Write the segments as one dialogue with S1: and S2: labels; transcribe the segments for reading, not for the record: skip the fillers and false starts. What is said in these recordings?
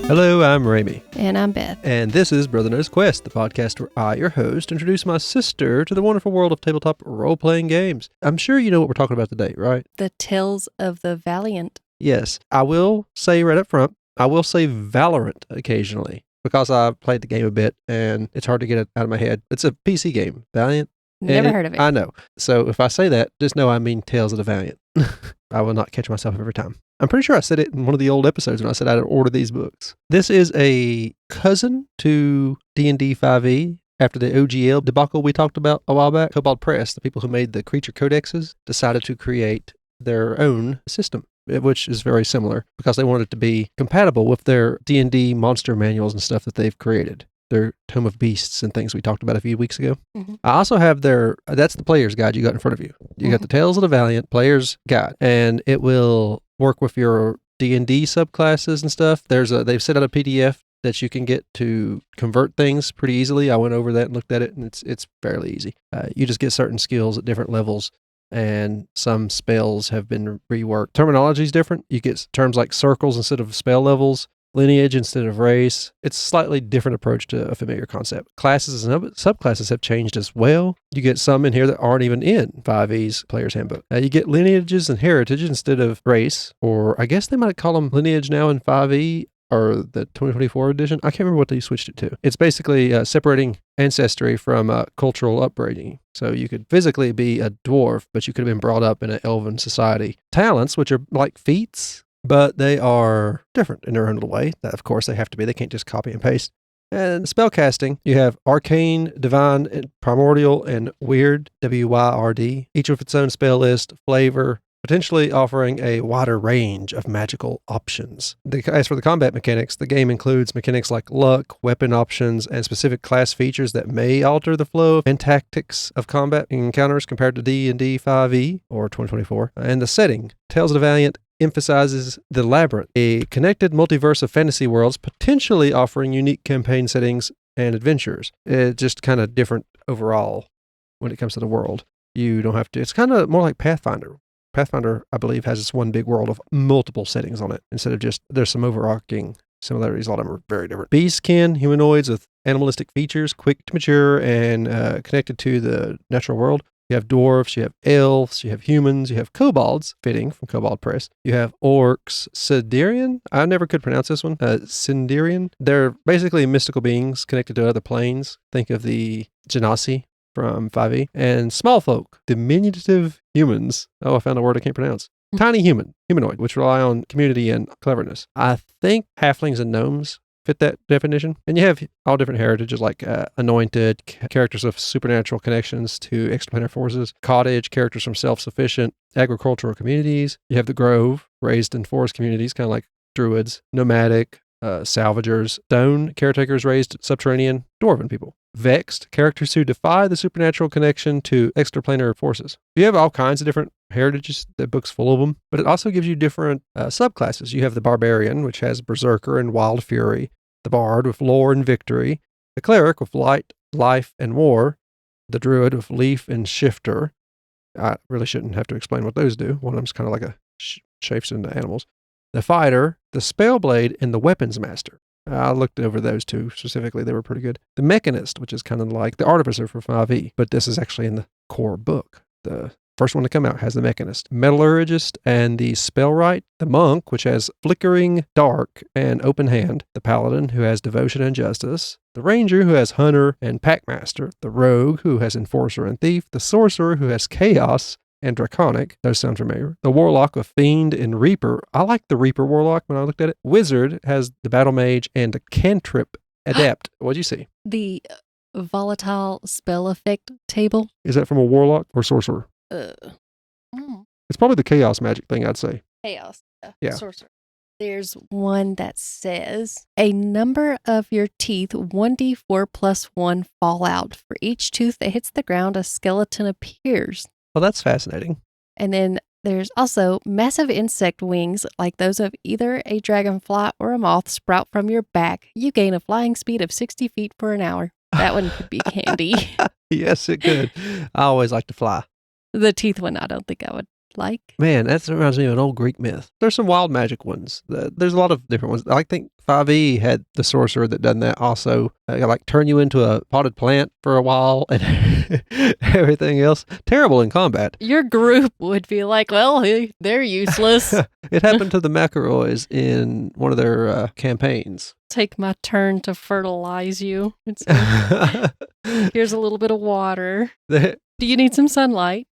S1: Hello, I'm Ramie.
S2: And I'm Beth.
S1: And this is Brother Knows Quest, the podcast where I, your host, introduce my sister to the wonderful world of tabletop role-playing games. I'm sure you know what we're talking about today, right?
S2: The Tales of the Valiant.
S1: Yes. I will say right up front, I will say Valorant occasionally because I played the game a bit and it's hard to get it out of my head. It's a PC game, Valiant.
S2: Never heard of it.
S1: I know. So if I say that, just know I mean Tales of the Valiant. I will not catch myself every time. I'm pretty sure I said it in one of the old episodes when I said I'd order these books. This is a cousin to D&D 5e. After the OGL debacle we talked about a while back, Kobold Press, the people who made the creature codexes, decided to create their own system, which is very similar because they wanted it to be compatible with their D&D monster manuals and stuff that they've created. Their Tome of Beasts and things we talked about a few weeks ago. Mm-hmm. I also have that's the player's guide you got in front of you. You got the Tales of the Valiant player's guide, and it will work with your D&D subclasses and stuff. They've set out a PDF that you can get to convert things pretty easily. I went over that and looked at it, and it's fairly easy. You just get certain skills at different levels, and some spells have been reworked. Terminology is different. You get terms like circles instead of spell levels, lineage instead of race. It's a slightly different approach to a familiar concept. Classes and subclasses have changed as well. You get some in here that aren't even in 5e's Player's Handbook. You get lineages and heritage instead of race, or I guess they might call them lineage now in 5e, or the 2024 edition. I can't remember what they switched it to. It's basically separating ancestry from cultural upbringing. So you could physically be a dwarf, but you could have been brought up in an elven society. Talents, which are like feats, but they are different in their own little way. Of course, they have to be. They can't just copy and paste. And spellcasting, you have Arcane, Divine, and Primordial, and Weird, W-Y-R-D, each with its own spell list, flavor, potentially offering a wider range of magical options. As for the combat mechanics, the game includes mechanics like luck, weapon options, and specific class features that may alter the flow and tactics of combat encounters compared to D&D 5e or 2024. And the setting, Tales of the Valiant emphasizes the Labyrinth, a connected multiverse of fantasy worlds, potentially offering unique campaign settings and adventures. It's just kind of different overall when it comes to the world. You don't have to, it's kind of more like Pathfinder. Pathfinder, I believe, has this one big world of multiple settings on it instead of just, there's some overarching similarities. A lot of them are very different. Beastkin, humanoids with animalistic features, quick to mature and connected to the natural world. You have dwarves, you have elves, you have humans, you have kobolds, fitting from Kobold Press. You have orcs, Sindarian. I never could pronounce this one. Sindarian. They're basically mystical beings connected to other planes. Think of the Genasi from 5e. And small folk, diminutive humans. Oh, I found a word I can't pronounce. Tiny humanoid, which rely on community and cleverness. I think halflings and gnomes fit that definition. And you have all different heritages like anointed, characters of supernatural connections to extraplanar forces, cottage, characters from self-sufficient agricultural communities. You have the grove, raised in forest communities, kind of like druids, nomadic, salvagers, stone, caretakers raised subterranean, dwarven people. Vexed, characters who defy the supernatural connection to extraplanar forces. You have all kinds of different heritages, the book's full of them, but it also gives you different subclasses. You have the barbarian, which has berserker and wild fury, the bard with lore and victory, the cleric with light, life, and war, the druid with leaf and shifter. I really shouldn't have to explain what those do. One of them's kind of like a shapes into animals. The fighter, the spellblade, and the weapons master. I looked over those two specifically. They were pretty good. The mechanist, which is kind of like the artificer for 5e, but this is actually in the core book. The first one to come out has the mechanist. Metallurgist and the spellwright. The monk, which has flickering dark and open hand. The paladin, who has devotion and justice. The ranger, who has hunter and packmaster. The rogue, who has enforcer and thief. The sorcerer, who has chaos and draconic. Those sound familiar. The warlock of fiend and reaper. I like the reaper warlock when I looked at it. Wizard has the battle mage and the cantrip adept. What'd you see?
S2: The volatile spell effect table.
S1: Is that from a warlock or sorcerer? It's probably the chaos magic thing, I'd say.
S2: Chaos.
S1: Yeah.
S2: Sorcerer. There's one that says, a number of your teeth, 1d4 plus 1 fall out. For each tooth that hits the ground, a skeleton appears.
S1: Well, that's fascinating.
S2: And then there's also massive insect wings like those of either a dragonfly or a moth sprout from your back. You gain a flying speed of 60 feet per hour. That one could be handy.
S1: Yes, it could. I always like to fly.
S2: The teeth one, I don't think I would like.
S1: Man, that reminds me of an old Greek myth. There's some wild magic ones. There's a lot of different ones. I think 5e had the sorcerer that done that also. Like turn you into a potted plant for a while and everything else. Terrible in combat.
S2: Your group would be like, well, they're useless.
S1: It happened to the McElroys in one of their campaigns.
S2: Take my turn to fertilize you. Here's a little bit of water. Do you need some sunlight?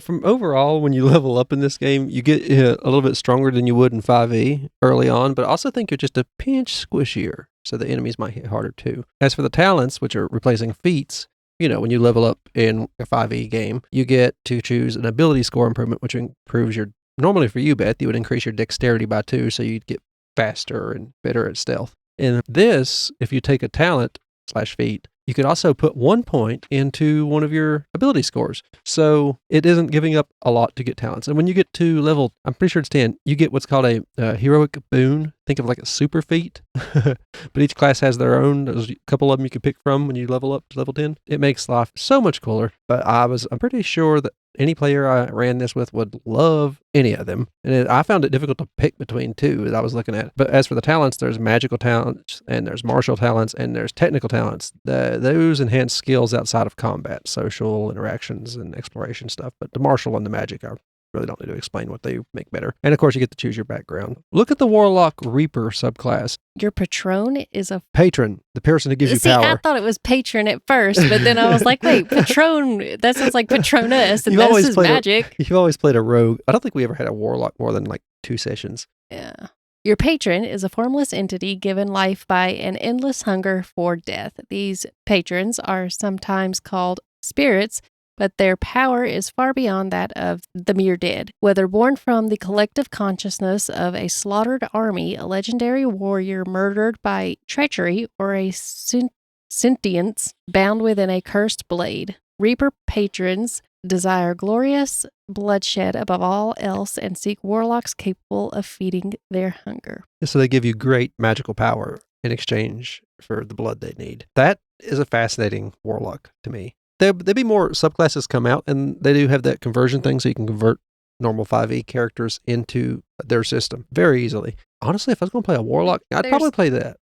S1: From overall, when you level up in this game, you get a little bit stronger than you would in 5e early on, but I also think you're just a pinch squishier, so the enemies might hit harder too. As for the talents, which are replacing feats, when you level up in a 5e game, you get to choose an ability score improvement, which improves normally for you, Beth, you would increase your dexterity by 2, so you'd get faster and better at stealth. In this, if you take a talent/feat, you could also put 1 point into one of your ability scores. So it isn't giving up a lot to get talents. And when you get to level, I'm pretty sure it's 10, you get what's called a heroic boon. Think of like a super feat. But each class has their own. There's a couple of them you can pick from when you level up to level 10. It makes life so much cooler. But I'm pretty sure that any player I ran this with would love any of them. And I found it difficult to pick between two that I was looking at. But as for the talents, there's magical talents, and there's martial talents, and there's technical talents. Those enhance skills outside of combat, social interactions and exploration stuff. But the martial and the magic, I really don't need to explain what they make better. And of course, you get to choose your background. Look at the Warlock Reaper subclass.
S2: Your patron is a
S1: patron, the person who gives you power.
S2: I thought it was patron at first, but then I was like, wait, patron, that sounds like patroness, and this is magic.
S1: You've always played a rogue. I don't think we ever had a warlock more than like 2 sessions.
S2: Yeah. Your patron is a formless entity given life by an endless hunger for death. These patrons are sometimes called spirits, but their power is far beyond that of the mere dead. Whether born from the collective consciousness of a slaughtered army, a legendary warrior murdered by treachery, or a sentience bound within a cursed blade, Reaper patrons desire glorious bloodshed above all else and seek warlocks capable of feeding their hunger.
S1: So they give you great magical power in exchange for the blood they need. That is a fascinating warlock to me. There'll be more subclasses come out, and they do have that conversion thing, so you can convert normal 5e characters into their system very easily. Honestly, if I was going to play a warlock, I'd probably play that.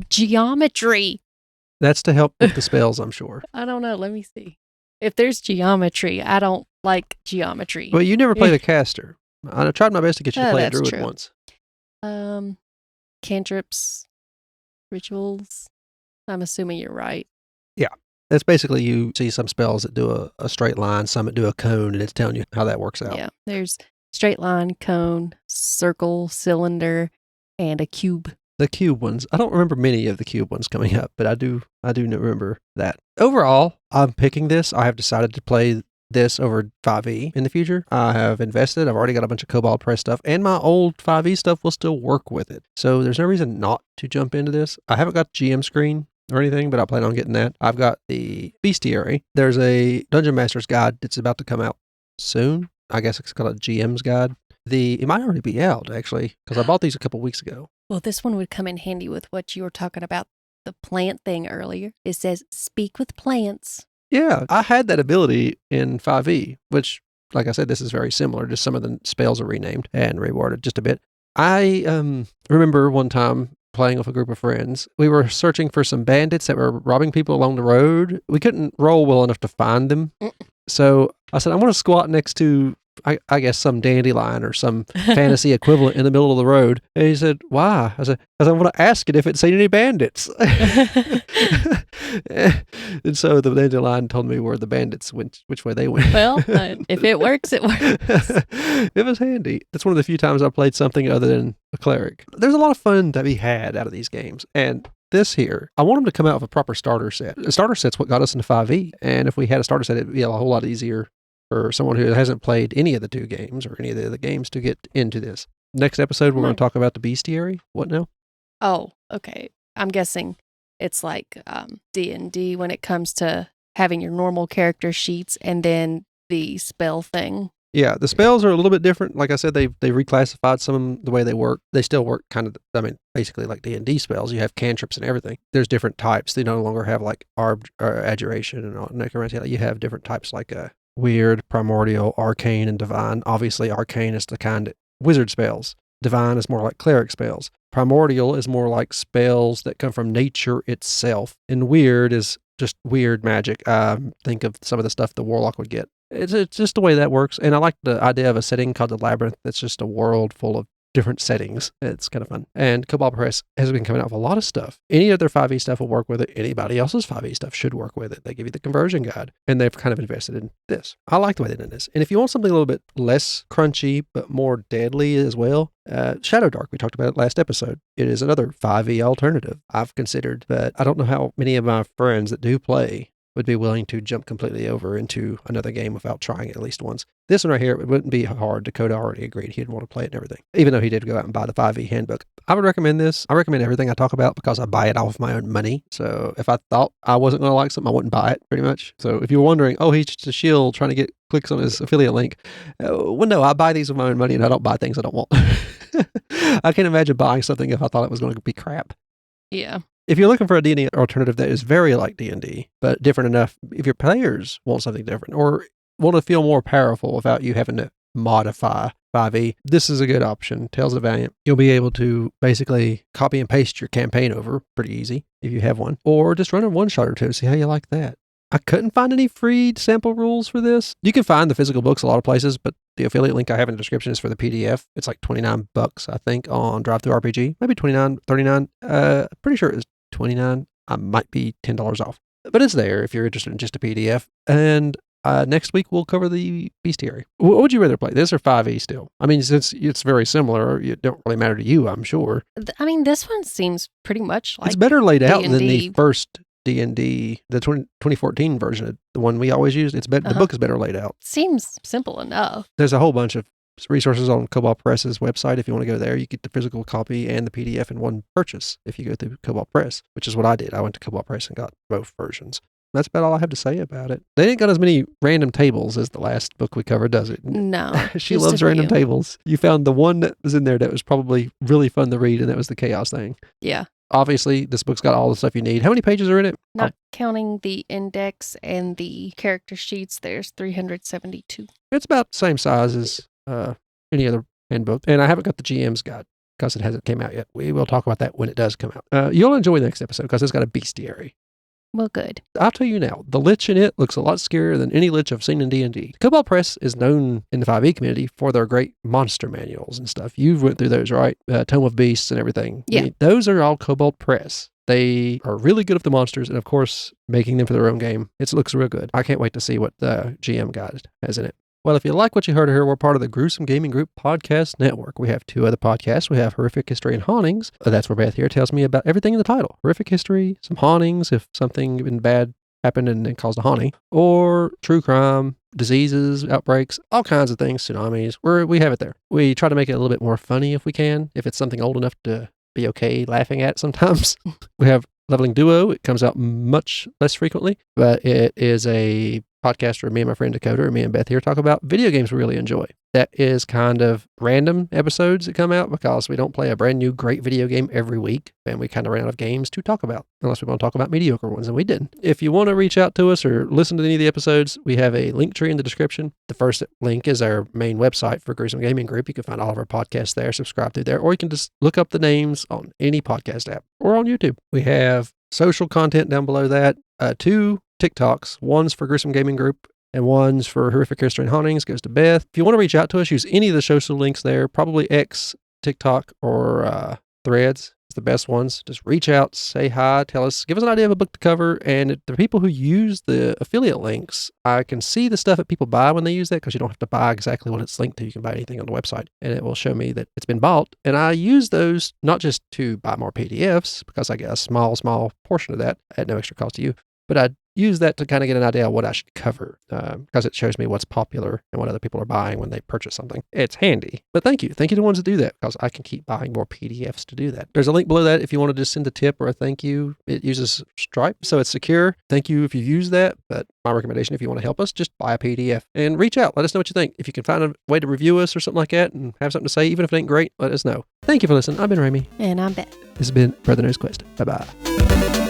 S2: Geometry.
S1: That's to help with the spells, I'm sure.
S2: I don't know. Let me see. If there's geometry, I don't like geometry.
S1: Well, you never played a caster. I tried my best to get you to play a druid
S2: true.
S1: once.
S2: Cantrips, rituals. I'm assuming you're right.
S1: Yeah. It's basically you see some spells that do a straight line, some that do a cone, and it's telling you how that works out.
S2: Yeah, there's straight line, cone, circle, cylinder, and a cube.
S1: The cube ones. I don't remember many of the cube ones coming up, but I do remember that. Overall, I'm picking this. I have decided to play this over 5e in the future. I have invested. I've already got a bunch of Cobalt Press stuff, and my old 5e stuff will still work with it. So there's no reason not to jump into this. I haven't got the GM screen or anything, but I plan on getting that. I've got the bestiary. There's a Dungeon Master's Guide that's about to come out soon. I guess it's called a GM's Guide. It might already be out, actually, because I bought these a couple weeks ago.
S2: Well, this one would come in handy with what you were talking about, the plant thing earlier. It says, speak with plants.
S1: Yeah, I had that ability in 5e, which, like I said, this is very similar. Just some of the spells are renamed and reworded just a bit. I remember one time playing with a group of friends. We were searching for some bandits that were robbing people along the road. We couldn't roll well enough to find them. So I said, I want to squat next to, I guess, some dandelion or some fantasy equivalent in the middle of the road. And he said, why? I said, because I want to ask it if it's seen any bandits. And so the dandelion told me where the bandits went, which way they went.
S2: Well, if it works, it works.
S1: It was handy. That's one of the few times I played something other than a cleric. There's a lot of fun to be had out of these games. And this here, I want them to come out with a proper starter set. A starter set's what got us into 5e. And if we had a starter set, it'd be a whole lot easier for someone who hasn't played any of the 2 games or any of the other games to get into this. Next episode, we're going to talk about the bestiary. What now?
S2: Oh, okay. I'm guessing it's like D&D when it comes to having your normal character sheets and then the spell thing.
S1: Yeah, the spells are a little bit different. Like I said, they reclassified some of them the way they work. They still work kind of, basically like D&D spells. You have cantrips and everything. There's different types. They no longer have like adjuration and all necromancy. You have different types like weird, primordial, arcane, and divine. Obviously, arcane is the kind that wizard spells. Divine is more like cleric spells. Primordial is more like spells that come from nature itself. And weird is just weird magic. Think of some of the stuff the warlock would get. It's just the way that works. And I like the idea of a setting called the Labyrinth that's just a world full of different settings. It's kind of fun. And Cobalt Press has been coming out with a lot of stuff. Any of their 5e stuff will work with it. Anybody else's 5e stuff should work with it. They give you the conversion guide, and they've kind of invested in this. I like the way they did this. And if you want something a little bit less crunchy, but more deadly as well, Shadow Dark, we talked about it last episode. It is another 5e alternative I've considered, but I don't know how many of my friends that do play would be willing to jump completely over into another game without trying it at least once. This one right here, it wouldn't be hard. Dakota already agreed he'd want to play it and everything, even though he did go out and buy the 5e handbook. I would recommend this. I recommend everything I talk about because I buy it off my own money. So if I thought I wasn't going to like something, I wouldn't buy it, pretty much. So if you were wondering, oh, he's just a shill trying to get clicks on his affiliate link. Well, no, I buy these with my own money and I don't buy things I don't want. I can't imagine buying something if I thought it was going to be crap.
S2: Yeah.
S1: If you're looking for a D&D alternative that is very like D&D, but different enough, if your players want something different or want to feel more powerful without you having to modify 5e, this is a good option. Tales of the Valiant. You'll be able to basically copy and paste your campaign over pretty easy if you have one, or just run a one-shot or two and see how you like that. I couldn't find any free sample rules for this. You can find the physical books a lot of places, but the affiliate link I have in the description is for the PDF. It's like $29, I think, on Drive-Thru RPG. Maybe $29, $39. Pretty sure it was $29. I might be $10 off. But it's there if you're interested in just a PDF. And next week we'll cover the bestiary. What would you rather play, this or 5e still? I mean, since it's very similar, it don't really matter to you, I'm sure.
S2: I mean, this one seems pretty much like
S1: it's better laid out
S2: D&D.
S1: than the first D&D, the 2014 version, the one we always used. It's better. The book is better laid out.
S2: Seems simple enough.
S1: There's a whole bunch of resources on Cobalt Press's website. If you want to go there, you get the physical copy and the PDF in one purchase if you go through Cobalt Press, which is what I did. I went to Cobalt Press and got both versions. That's about all I have to say about it. They ain't got as many random tables as the last book we covered, does it?
S2: No.
S1: She loves random tables. You found the one that was in there that was probably really fun to read, and that was the Chaos thing.
S2: Yeah.
S1: Obviously, this book's got all the stuff you need. How many pages are in it?
S2: Not counting the index and the character sheets, there's 372.
S1: It's about the same size as any other handbook. And I haven't got the GM's guide because it hasn't came out yet. We will talk about that when it does come out. You'll enjoy the next episode because it's got a bestiary.
S2: Well, good.
S1: I'll tell you now, the lich in it looks a lot scarier than any lich I've seen in D&D. Cobalt Press is known in the 5e community for their great monster manuals and stuff. You've went through those, right? Tome of Beasts and everything.
S2: Yeah.
S1: I mean, those are all Cobalt Press. They are really good at the monsters and, of course, making them for their own game. It looks real good. I can't wait to see what the GM guide has in it. Well, if you like what you heard here, we're part of the Gruesome Gaming Group podcast network. We have 2 other podcasts. We have Horrific History and Hauntings. That's where Beth here tells me about everything in the title. Horrific History, some hauntings, if something bad happened and it caused a haunting, or true crime, diseases, outbreaks, all kinds of things, tsunamis. We have it there. We try to make it a little bit more funny if we can, if it's something old enough to be okay laughing at sometimes. We have Leveling Duo. It comes out much less frequently, but it is a podcast where me and my friend Dakota, or me and Beth here, talk about video games we really enjoy. That is kind of random episodes that come out because we don't play a brand new great video game every week, and we kind of ran out of games to talk about, unless we want to talk about mediocre ones, and we didn't. If you want to reach out to us or listen to any of the episodes, we have a link tree in the description. The first link is our main website for Gruesome Gaming Group. You can find all of our podcasts there, subscribe through there, or you can just look up the names on any podcast app or on YouTube. We have social content down below that, 2 TikToks. One's for Gruesome Gaming Group and one's for Horrific History and Hauntings, goes to Beth. If you want to reach out to us, use any of the social links there, probably X, TikTok, or Threads. It's the best ones. Just reach out, say hi, tell us, give us an idea of a book to cover. And the people who use the affiliate links, I can see the stuff that people buy when they use that, because you don't have to buy exactly what it's linked to. You can buy anything on the website and it will show me that it's been bought. And I use those not just to buy more PDFs, because I get a small portion of that at no extra cost to you, but I use that to kind of get an idea of what I should cover, because it shows me what's popular and what other people are buying when they purchase something. It's handy. But thank you to the ones that do that, because I can keep buying more PDFs to do that. There's a link below that if you want to just send a tip or a thank you. It uses Stripe, so it's secure. Thank you if you use that, but my recommendation, if you want to help us, just buy a PDF and reach out. Let us know what you think. If you can find a way to review us or something like that and have something to say, even if it ain't great, let us know. Thank you for listening. I've been Ramie.
S2: And I'm Beth.
S1: This has been Brother Knows Quest. Bye-bye.